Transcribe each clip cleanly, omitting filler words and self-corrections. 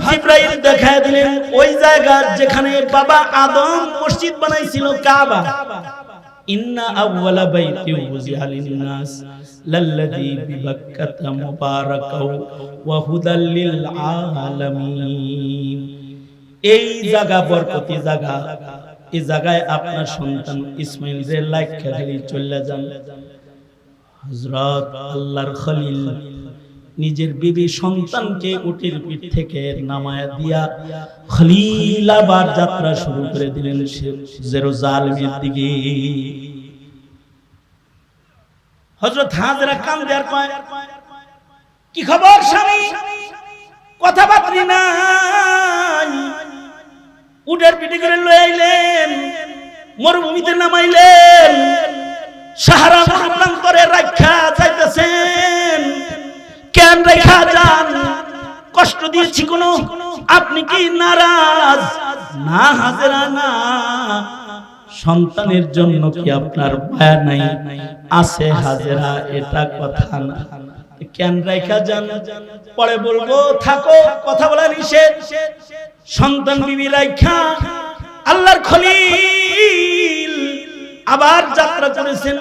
জিবরাইল দেখায় দিলেন ওই জায়গা যেখানে বাবা আদম মসজিদ বানাইছিল কাবা। ইন্না আউওয়ালা বাইতি উযিআ লিন-নাস লাল্লাযী বিবাক্কাতা মুবারাকাও ওয়া হুদাল লিল আলামিন। এই জায়গা বরকতি জায়গা, এই জায়গায় আপনার সন্তান ইসমাইল রে লাইখা গেলি চলে যান। হযরত আল্লাহর খলিল নিজের বিবি সন্তানকে উটের পিঠ থেকে নামায়া দিয়া খলিল আবার যাত্রা শুরু করে দিলেন জেরুজালেমের দিকে। হযরত হাজেরা কান্দে আর কয়, কি খবর স্বামী, কথাবার্তা নাই। উটের পিঠে করে লয়ে আইলেন, মরুভূমিতে নামাইলেন, সাহারা মরুপ্রান্তরে রাখা যাইতেছেন। কেন রেখা যান? কষ্ট দিয়েছি কোন? আপনি কি নারাজ? না হাজেরা না, সন্তানের জন্য কি আপনার মায়া নাই? আছে হাজেরা, এটা কথা না। কেন রেখা যান? পরে বলবো, থাকো, কথা বলা নিষেধ। সন্তান বিবি রাখা আল্লাহর খলিল আবার যাত্রা করেছেন।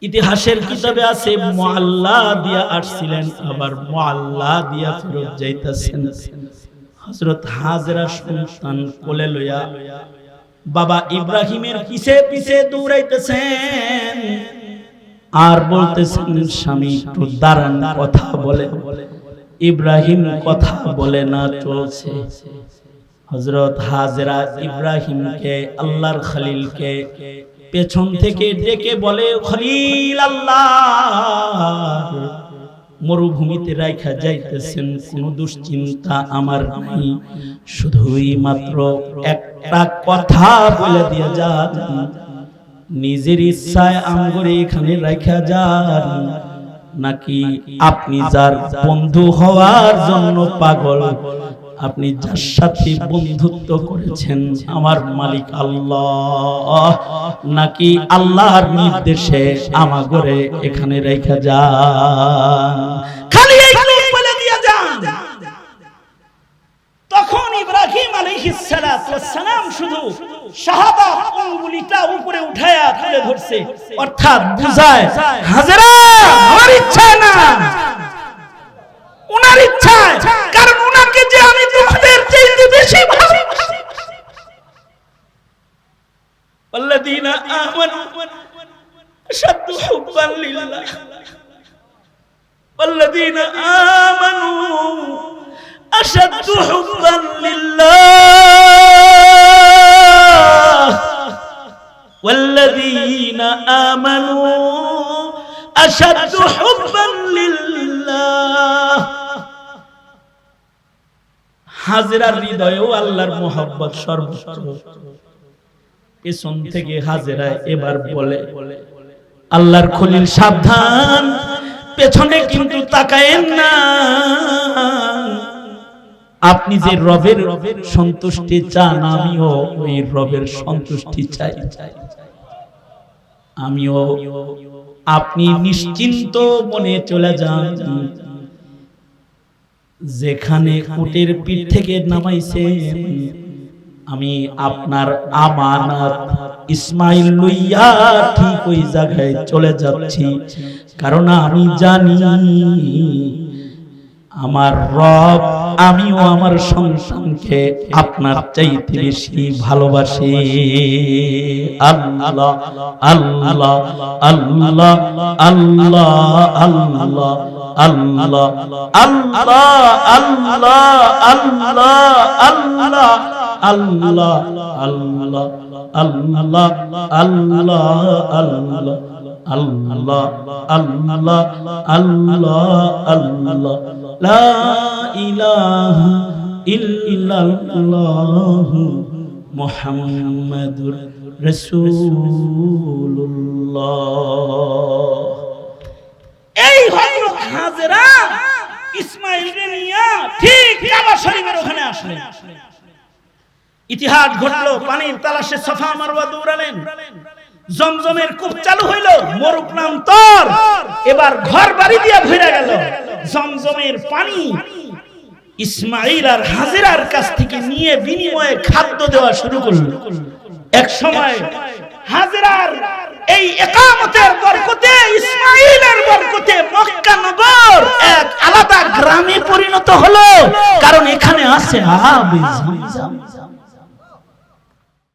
ইতিহাসের কিতাবে আছে মুআল্লা দিয়া আসছিলেন, আবার মুআল্লা দিয়া ফেরত যাইতেছেন। হযরত হাজেরা সন্তান কোলে লইয়া বাবা ইব্রাহিমের পিছে পিছে দৌড়াইতেছেন আর বলতেছেন, স্বামী একটু দাঁড়ান, কথা বলে। ইব্রাহিম কথা বলে না, চলছে। হযরত হাজেরা ইব্রাহিমকে, আল্লাহর খলিলকে পেছন থেকে ডেকে বলে, খলিল আল্লাহ মরুভূমিতে রাখা যাইতেছেন, কোন দুশ্চিন্তা আমার নাই, শুধুই মাত্র একটা কথা বলে দিয়ে যান, নিজের ইচ্ছায় আমগরে এখানে রাখা যান, নাকি আপনি যার বন্ধু হওয়ার জন্য পাগল, আপনি যার সাথে বন্ধুত্ব করেছেন আমার মালিক আল্লাহ, নাকি আল্লাহর নির্দেশে আমাগরে এখানে রেখে যান, খালি এইটুকু বলে দিয়ে যান। তখন ইব্রাহিম আলাইহিস সালাতু ওয়াস সালাম শুধু শাহাদাত আঙ্গুলিটা উপরে উঠায়া তুলে ধরছে, অর্থাৎ বুঝায়, হাজেরা আমার ইচ্ছা না, উনার ইচ্ছা, কারণ উনাকে যে আমি তোমাদের চাইতে বেশি ভালোবাসি। আল্লাযীনা আমানু আশাদ্দু হুব্বান লিল্লাহ, আল্লাযীনা আমানু আশাদ্দু হুব্বান লিল্লাহ, ওয়াল্লাযীনা আমানু আশাদ্দু হুব্বান লিল্লাহ। হাজেরার হৃদয়েও আল্লাহর মোহাব্বত সর্বোচ্চ। পেছন থেকে হাজেরা এবার বলে, আল্লাহর খলিল সাবধান, পেছনে কিন্তু তাকায়েন না, আপনি যে রবের সন্তুষ্টি চান, আমিও ওই রবের সন্তুষ্টি চাই, আমিও। আপনি নিশ্চিন্ত মনে চলে যান, যেখানে উটের পিঠ থেকে নামাইছেন আমি আপনার আমানত ইসমাইল লইয়া ঠিক ওই জায়গায় চলে যাচ্ছি, কারণ আমি জানি আমার রব, আমিও আমার সন্তানকে আপনার চাইতে বেশি ভালোবাসি। আল্লাহ আল্লাহ আল্লাহ আল্লাহ আল্লাহ আল্লাহ আল্লাহ আল্লাহ আল্লাহ আল্লাহ আল্লাহ আল্লাহ আল্লাহ আল্লাহ আল্লাহ আল্লাহ আল্লাহ আল্লাহ আল্লাহ লা ইলাহা ইল্লাল্লাহ মুহাম্মাদুর রাসূলুল্লাহ। এই হযরত হাজেরা ইসমাঈলকে নিয়ে ঠিক কাবা শরীফের ওখানে আসলেন। ইতিহাস ঘটলো, পানির তালাশে সাফা মারওয়া দৌড়ালেন, জমজমের কূপ চালু হইল, মরুক নাম তর, এবার ঘর বাড়ি দিয়ে ভরে গেল জমজমের পানি। ইসমাঈল আর হাজেরার কাছ থেকে নিয়ে বিনিময়ে খাদ্য দেওয়া শুরু করলো। এক সময় হাজেরার এই ইকামতের বরকতে, ইসমাঈলের বরকতে মক্কা নগর এক আলাদা গ্রামে পরিণত হলো, কারণ এখানে আছে আবে জামজাম।